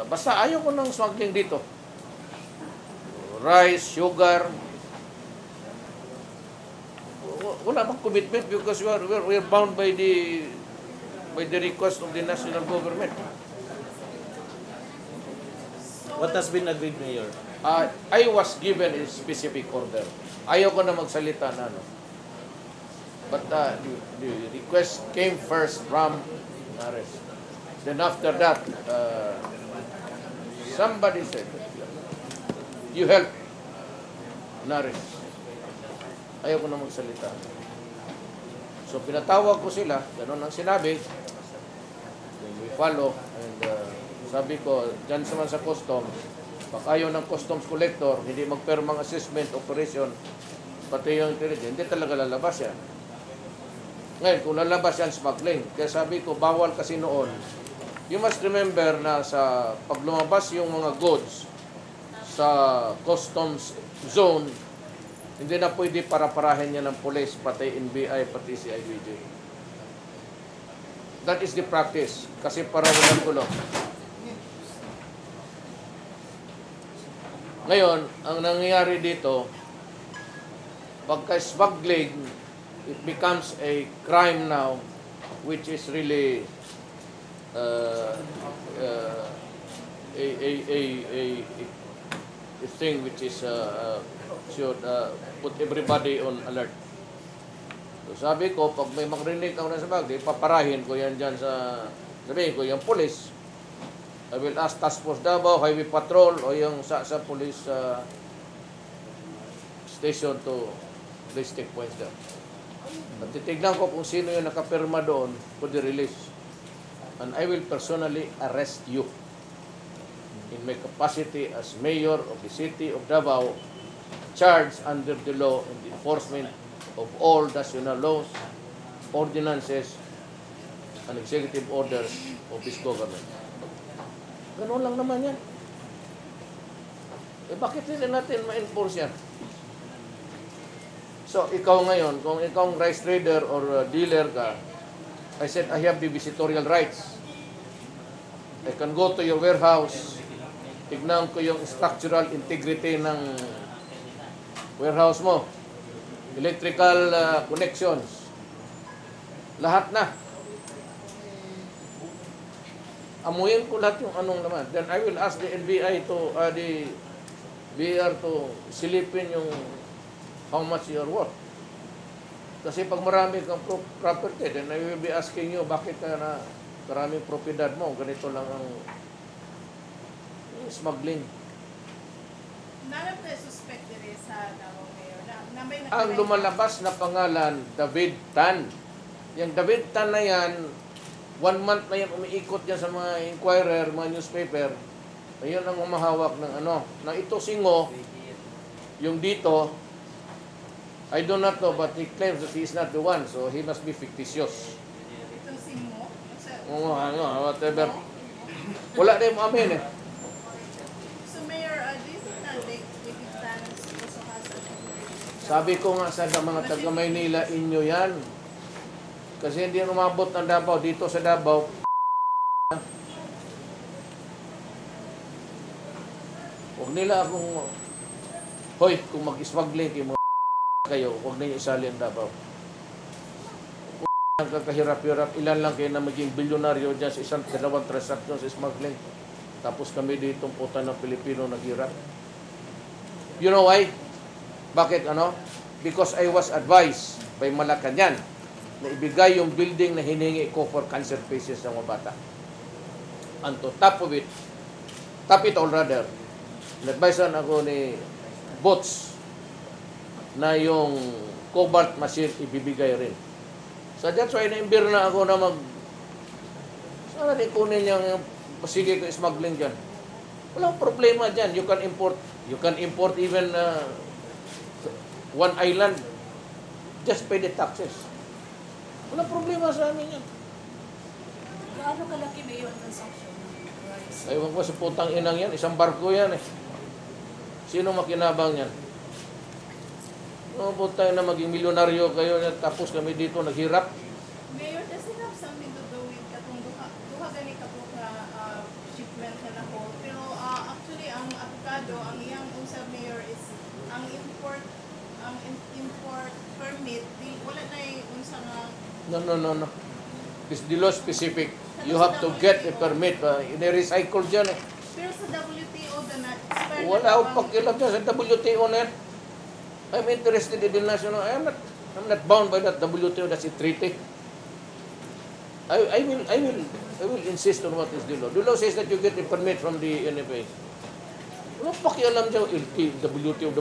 Basta ayaw ko ng smuggling dito. Rice, sugar. Wala bang commitment because we're bound by the request of the national government. What has been agreed, Mayor? I was given a specific order. Ayaw ko na magsalita na ano. But the request came first from Nares. Then after that, somebody said, you help Nares. Ayaw ko na magsalita. So pinatawag ko sila, ganun ang sinabi. Then we follow, and sabi ko, dyan naman sa customs, pag ayaw ng customs collector, hindi magpermang assessment operation, pati yung intelligence, hindi talaga lalabas yan. Ngayon, kung lalabas yan, smuggling. Kaya sabi ko, bawal kasi noon. You must remember na sa pag lumabas yung mga goods sa customs zone, hindi na pwede para-parahin niya ng police, pati NBI, pati CIDG. That is the practice. Kasi para walang gulo. Ngayon, ang nangyayari dito, pagka-smuggling, it becomes a crime now, which is really a thing which is should put everybody on alert. So sabi ko, pag may makarinig ako na sa bagay, paparahin ko yan dyan sa, sabihin ko, yung police. I will ask Task Force Davao, Highway Patrol, o yung sa police station to place checkpoints there. At titignan ko kung sino yung nakapirma doon for the release. And I will personally arrest you in my capacity as mayor of the city of Davao, charged under the law and the enforcement of all national laws, ordinances, and executive orders of this government. Ganun lang naman yan. Eh bakit hindi natin ma-enforce yan? So, ikaw ngayon, kung ikaw rice trader or dealer ka, I said, I have the visitorial rights. I can go to your warehouse, tignan ko yung structural integrity ng warehouse mo, electrical connections, lahat na. Amuyin ko lahat yung anong naman. Then I will ask the NBI to, the BR to silipin yung how much you are worth. Kasi pag marami kang property, then I will be asking you, bakit ka na maraming propiedad mo? Ganito lang ang smuggling. Nalap na suspect din sa Davao Mayor na may Ang lumalabas na pangalan, David Tan. Yung David Tan na yan, 1 month na yan umiikot yan sa mga inquirer, mga newspaper. Ayun ang umahawak ng ano. Na ito singo, yung dito, I do not know, but he claims that he is not the one, so he must be fictitious. Itong simo? Whatever. Wala na yung amin eh. So Mayor, do you think na David Tan also has a... Sabi ko nga sa mga taga Maynila, inyo yan. Kasi hindi umabot ng Davao. Dito sa Davao, huwag nila akong, hoy, kung mag-smuggling kayo, huwag ninyo isali ang Davao. Ang kakahirap-hirap, ilan lang kayo na maging bilyonaryo dyan sa isang dalawang transaction sa smuggling. Tapos kami dito puta ng Pilipino naghirap. You know why? Bakit ano? Because I was advised by Malacanang na ibigay yung building na hiningi ko for cancer patients ng mga bata. And to top it all rather, na-advisean ako ni Bots na yung cobalt machine ibibigay rin. So that's why na-imbir na ako na sana di kunin yung sige ko smuggling dyan. Walang problema dyan. You can import even one island. Just pay the taxes. Walang problema sa amin yan. Gaano kalaki ba yung consumption ng rice? Ewan ko sa putang inang yan. Isang barko yan eh. Sino makinabang yan? No, putang na maging milyonaryo kayo tapos kami dito naghirap. Mayor, does it have something to do with katong duha gani ka po ka shipment na nako empleyado, ang iyang unsa mayor is ang import permit di wala na unsa nga No. The law specific. You have to get a permit. Ini-recycle dyan eh. pero sa WTO na expire na Wala daw akong pakialam dyan sa WTO na yan. I'm interested in the national. I'm not bound by that WTO. That's a treaty. I will insist on what is the law. The law says that you get a permit from the NFA. Wala pakialam dyan. LT, WTO.